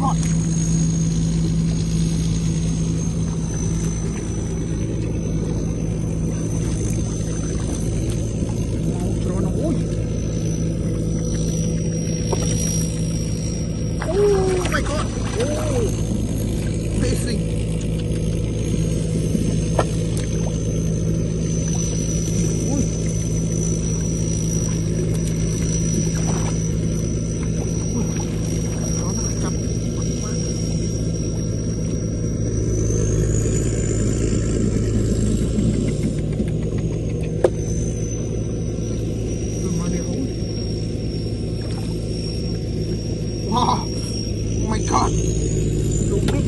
god. Mau turun, oi. Oh my god. Oh. Amazing. Wow, oh my god, so big.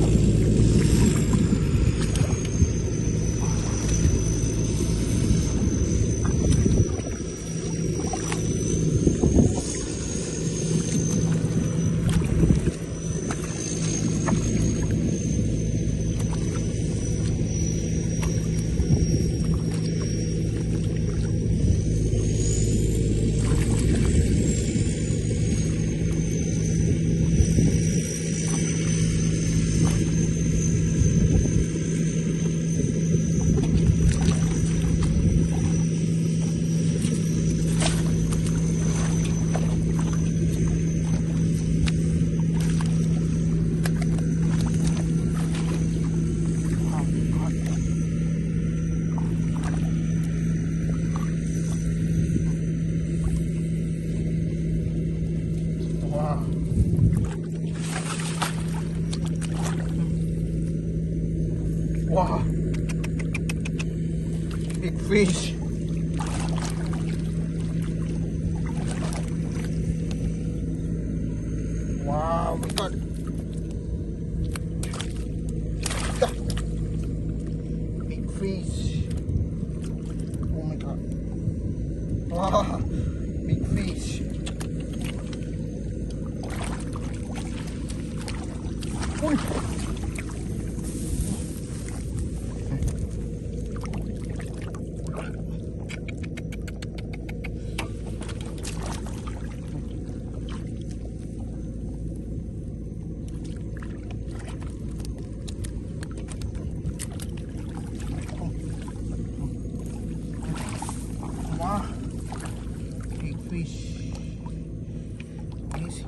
Wow. Wow. Big fish. Wow, my god. Ah. Big fish. Oh my god. Wow. Big fish. Ui. Wow. Big fish. Easy.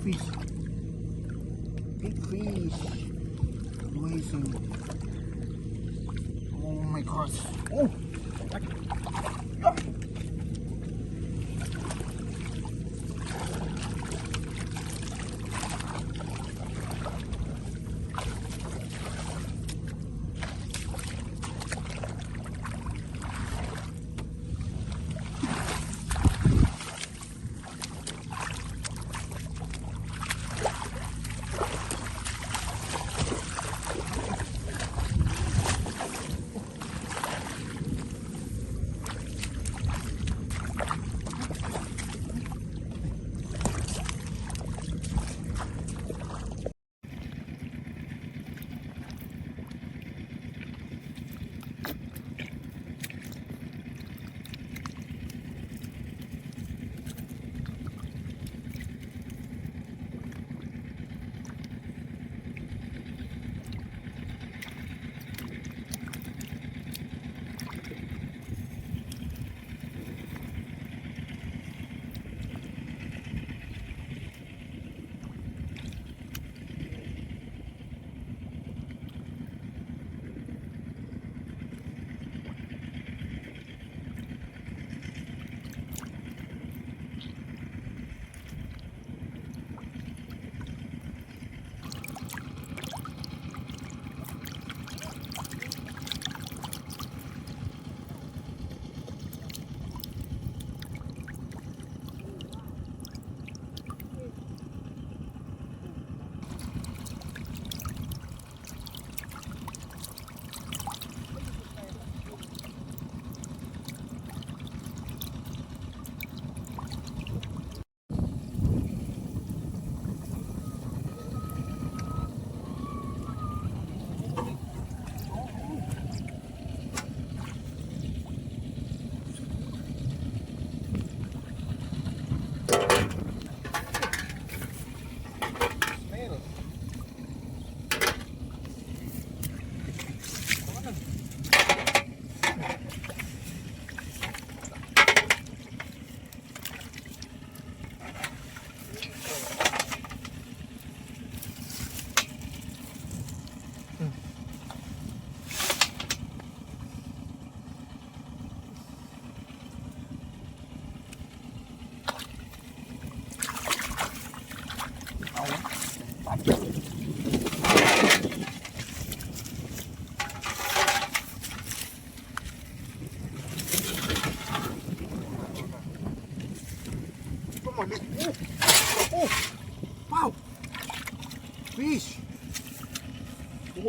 Fish. Big fish. Amazing. Oh my god. Oh.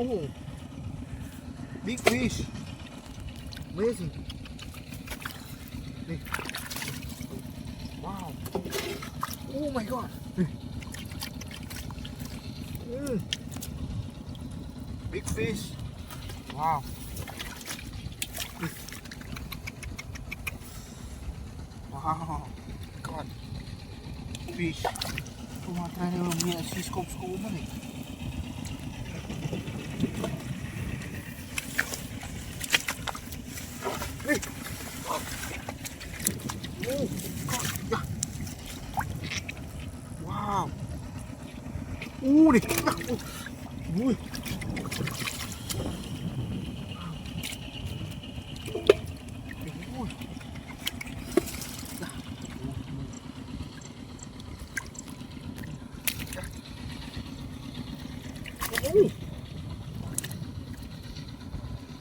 Oh, big fish. Amazing. Wow. Oh my god. Big fish. Wow. Wow. God. Fish. Tumatry na yung mga sea-scopes ko man eh. Hey! Oh, God. Yeah. Wow. Uli. Ui.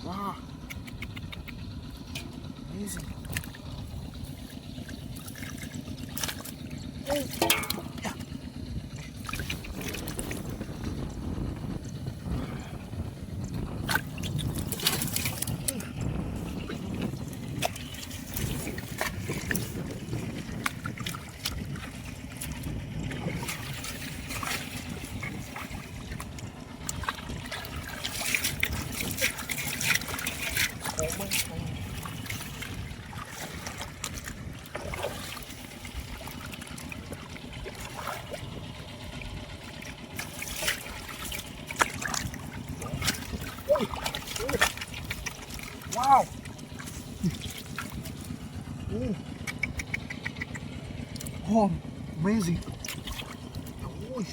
Wow. Amazing. Yeah. Wow. Oh, amazing. Oh.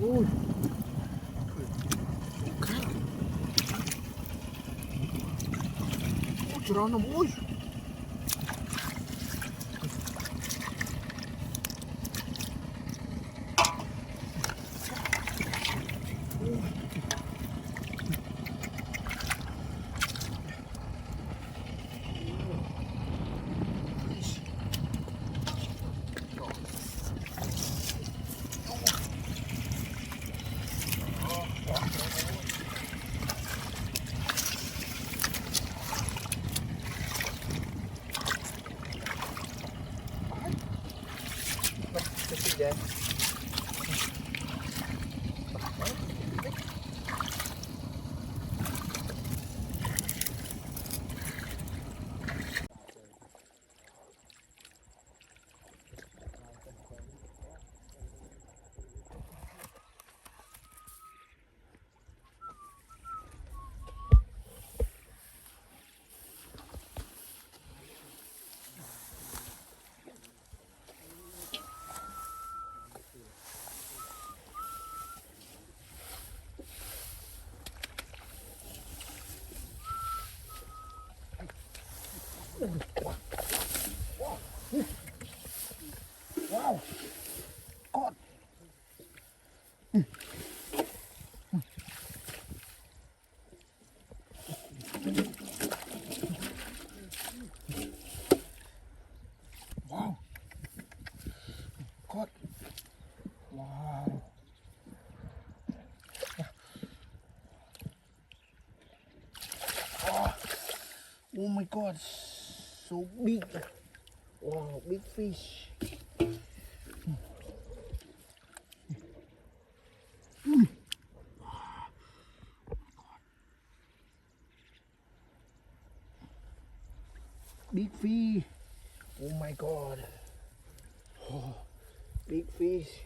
Ui. Tirar na mão. Yeah. Wow. God. Wow. God. Wow. Oh my God. So big. Wow, big fish. Big fish. Oh my God. Oh, big fish.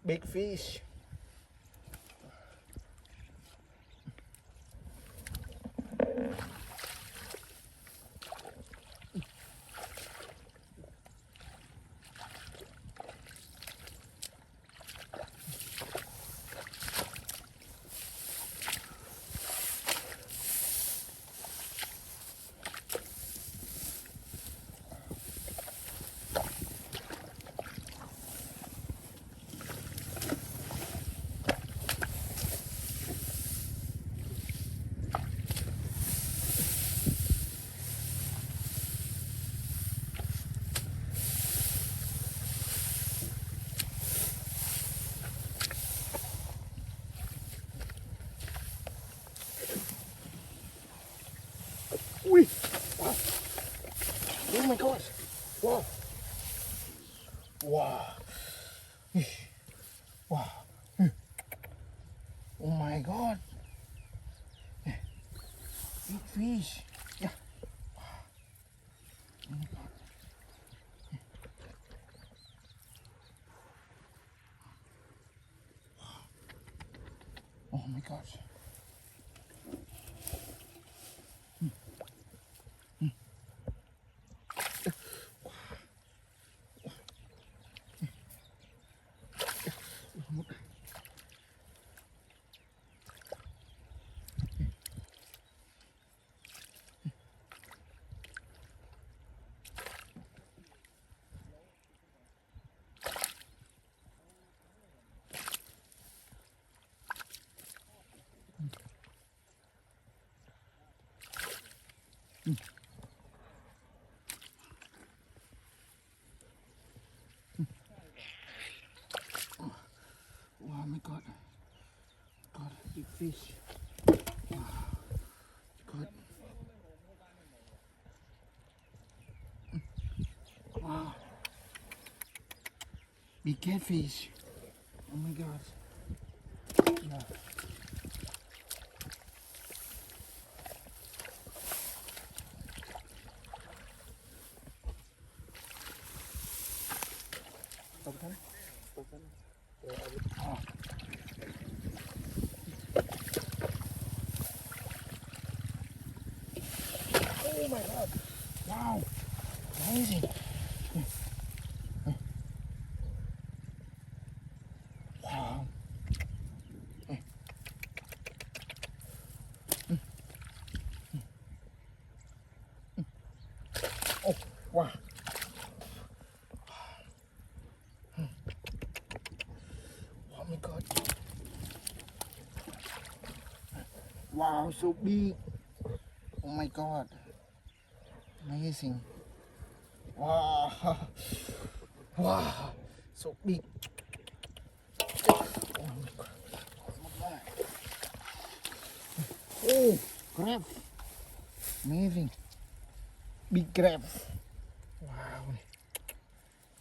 Big fish. Ui. Wow. Oh my gosh. Wow. Wow. Wow. Oh my god. Big fish. Yeah. Oh my god. Oh my gosh. Oh my god. God, big fish. God. Wow. Big catfish. Oh my god. Yeah. Oh. Oh my god. Wow. Amazing. Wow. Oh, wow. Oh my god. Wow, so big. Oh my god. Amazing. Wow. Wow. So big. Oh my god. Oh, crab. Amazing. Big crab. Wow.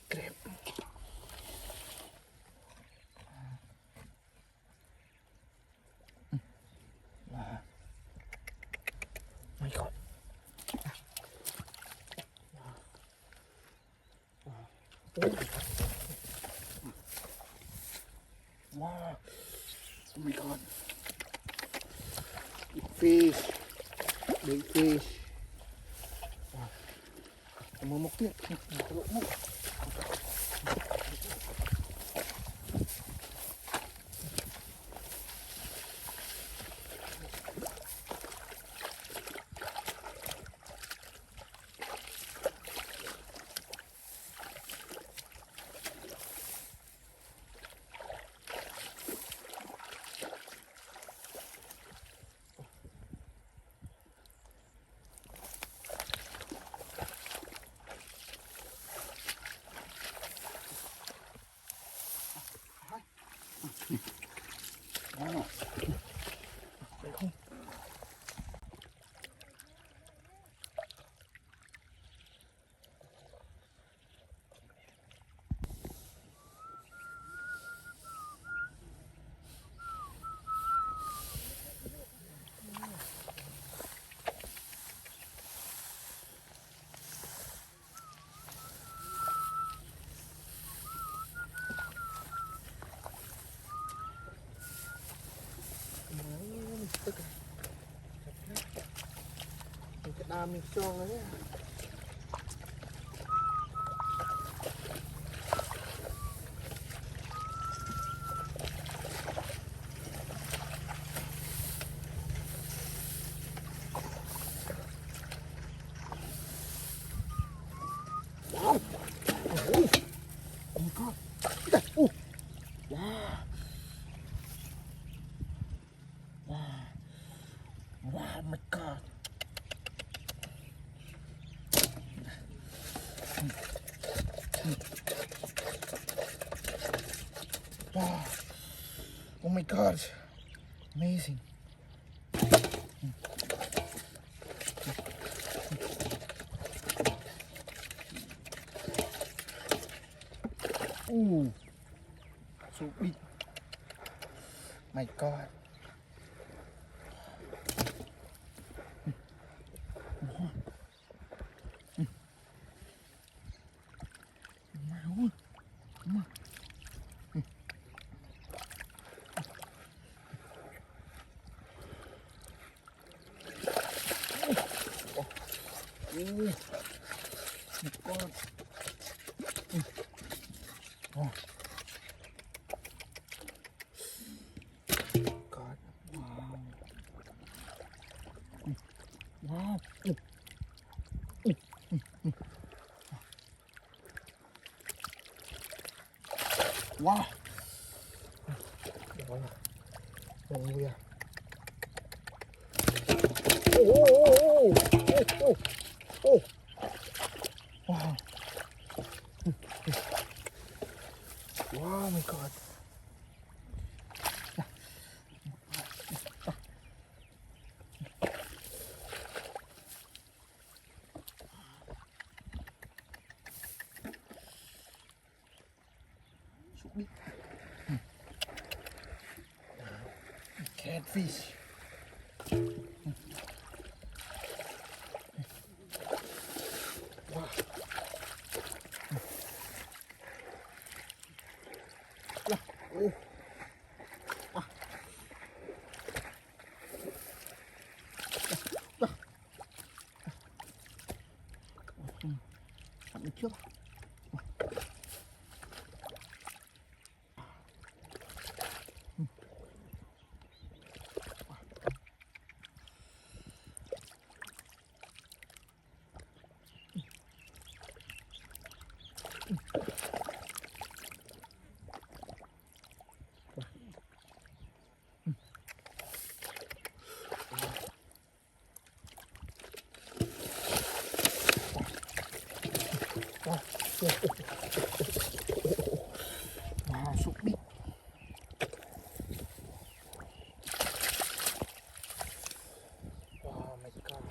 Crab. Wow. My god. Wow. Oh my god. Big fish. Big fish. Wow. Namumok din. Namumok. Daming strong na yan. Wow! Oh my God! Oh! Wow! Wow! Wow! Oh my God! Wow! Oh my God! Amazing! Ooh! So big! My God! Oh my God! Oh God! Wow! Wow! Wow! Wala. Wala kuya. Oh! Oh! Oh! Wow! Wow, my God! So big. Catfish. Wow. Oh. Sampai chưa? Wow, so big. Wow, my God.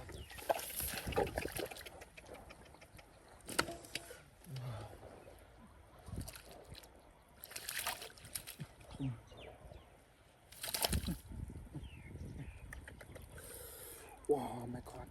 Wow, my God.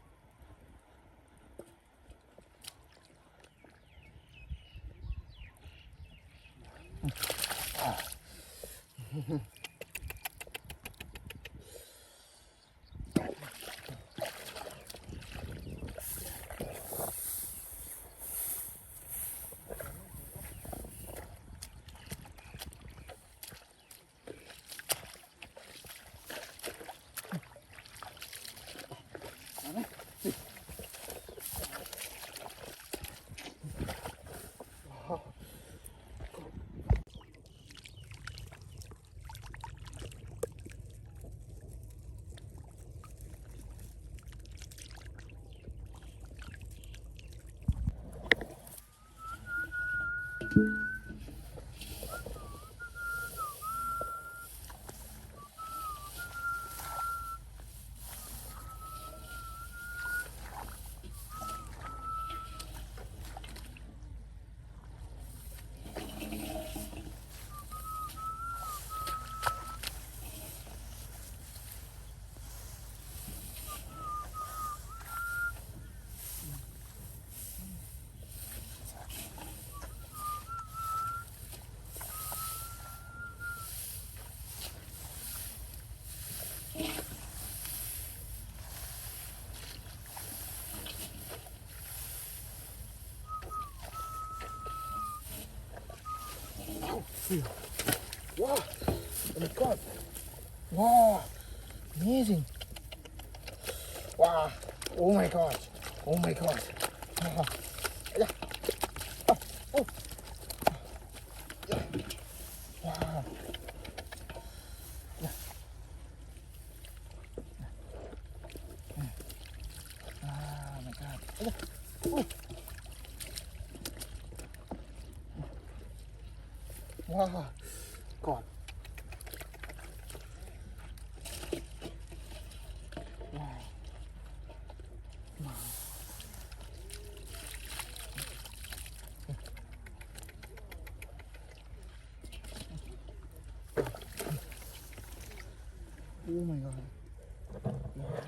Wow! Oh my god! Wow! Amazing! Wow! Oh my god! Oh my god! Wow! Yeah. Oh! Oh! Yeah. Wow! Yeah. Oh my god! Yeah. Oh! Wow! God! Wow! Wow! Oh my god! Wow!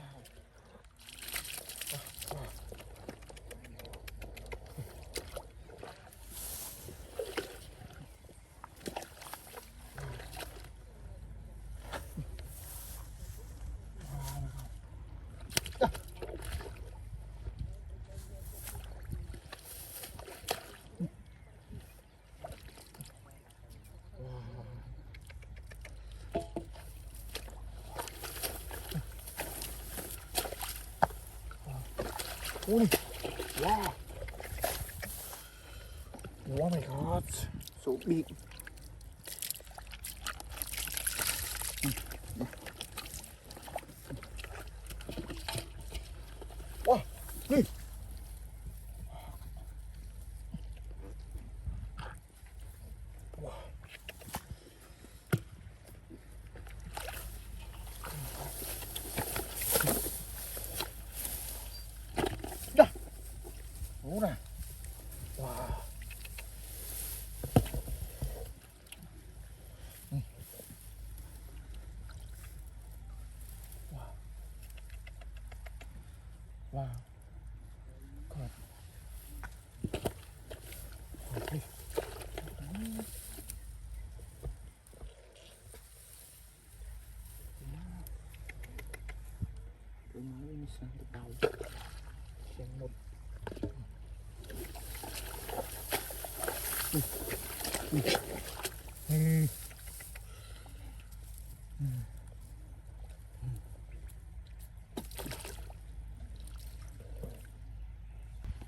Ui, wow, oh my god, so big. Wow,นี่ว้าวจ้ะโอ้น่ะว้าวนี่ว้าวว้าวก่อนโอเคต้นไม้ไม่มีเสียงเบาเสียงหมด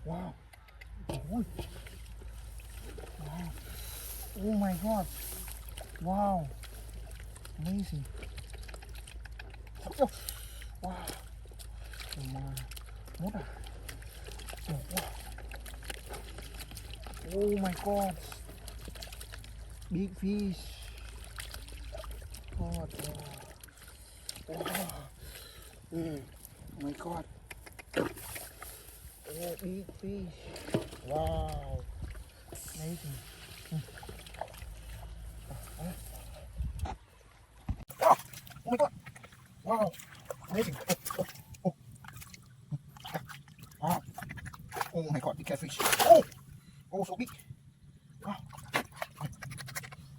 ว้าวโอ้ยว้าวโอ้ my god ว้าว amazing ว้าวมาหมดอ่ะว้าว oh my god big fish god wow oh my god oh big fish wow amazing wow oh my god wow amazing oh wow oh my god big catfish oh so big wow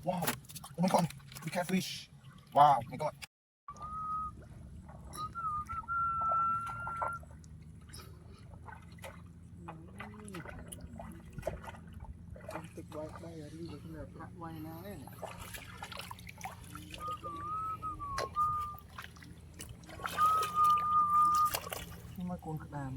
wow oh my god big catfish wow oh my godติดไว้ได้เลยที่เหลือพระไว้นะเนี่ยนี่มาโกนกระดาม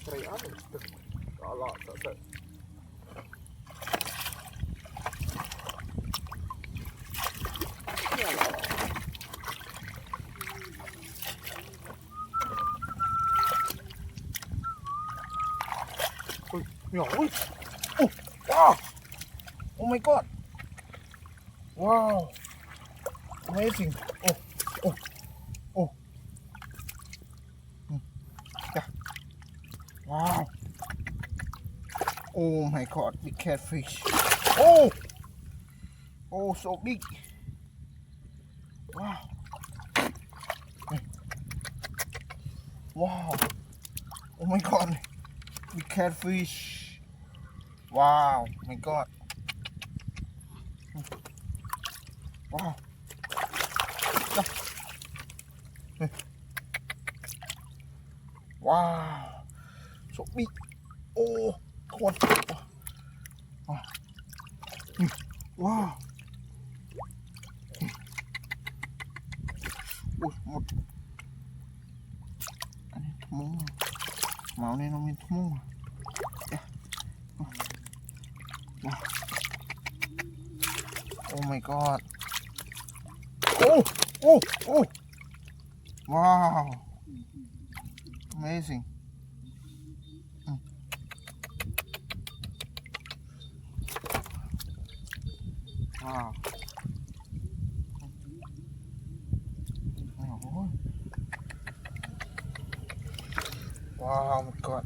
ใส่อ้าวก็หล่อสดnhỏ ui wow oh my god wow amazing yeah wow oh my god big catfish oh so big wow wow oh my god big catfish wow my god wow Wow, so big. Oh, come on. Wow. Ui, một anh ấy thúng máu này nó mới thúng. Wow. Oh my god. Oh, oh, oh. Wow. Amazing. Wow. Wow, my god.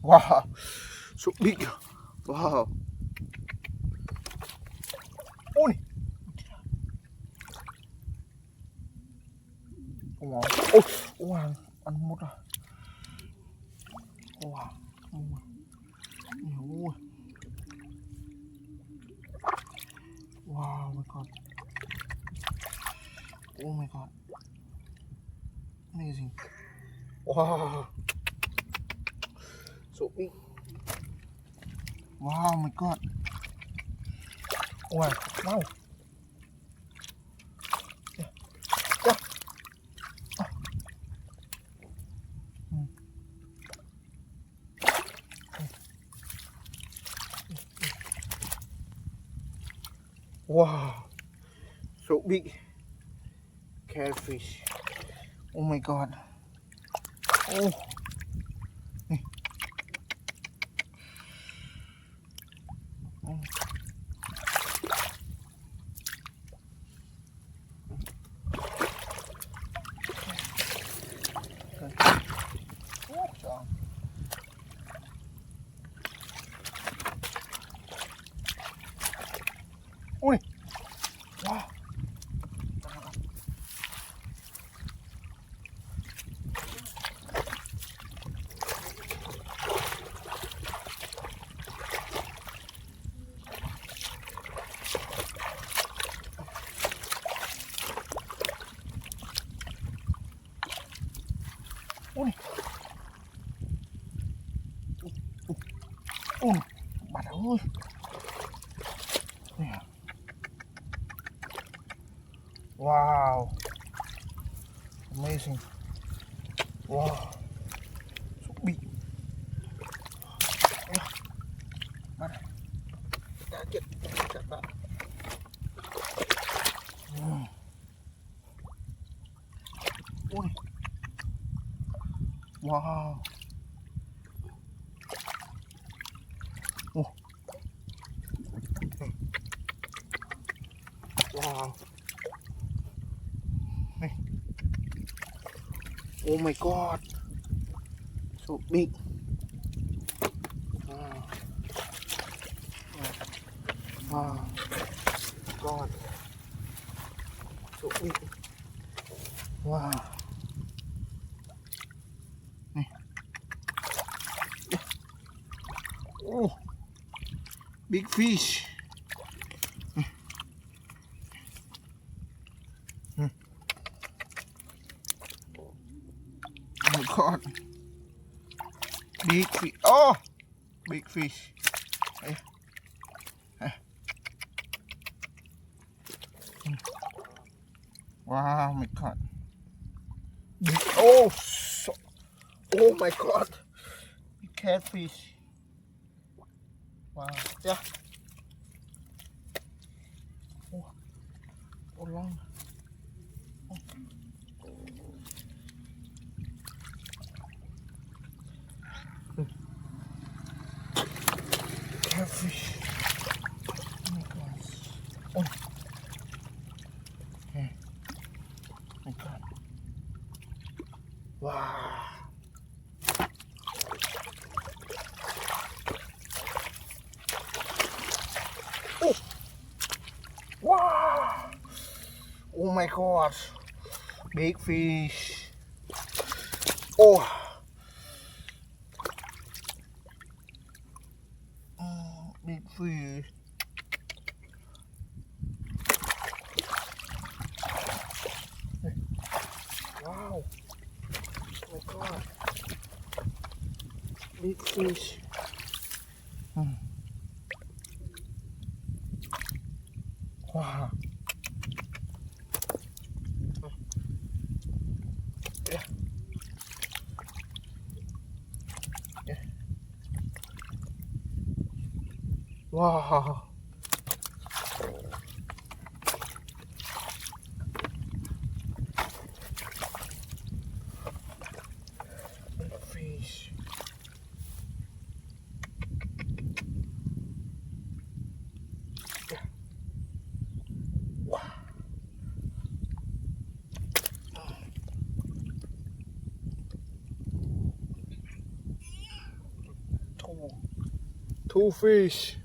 Wow, so big. Wow. Ôi. Wow. Ôi, wow, ăn một à. Wow. Ôi. Wow, my god. Oh my god. Amazing. Wow. So big. Wow, my god. Wow. Wow. Yeah. Yeah. Wow. So big. Catfish. Oh my god. Oh. Ui. Wow. Ui. Ui. Bạn ơi. Nè. Wow. Amazing. Wow. So big. Mana? Kaget Pak. Ui. Wow. Oh. Wow. Hey. Oh my god. So big. Wow. Wow. God. So big. Wow. Hey. Oh. Big fish. Oh my god. Big fish. Oh. Big fish. Hey. Hey. Wow, my god. Big. Oh. So, oh my god. Big catfish. Wow. Yeah. Oh. Oh long. Catfish. Oh my gosh. Oh. Okay. Oh my god. Wow. Oh. Wow. Oh my gosh. Big fish. Oh. Big fish. fish. Wow. Yeah. Yeah. Wow. Fish. Yeah. Wow. Two fish.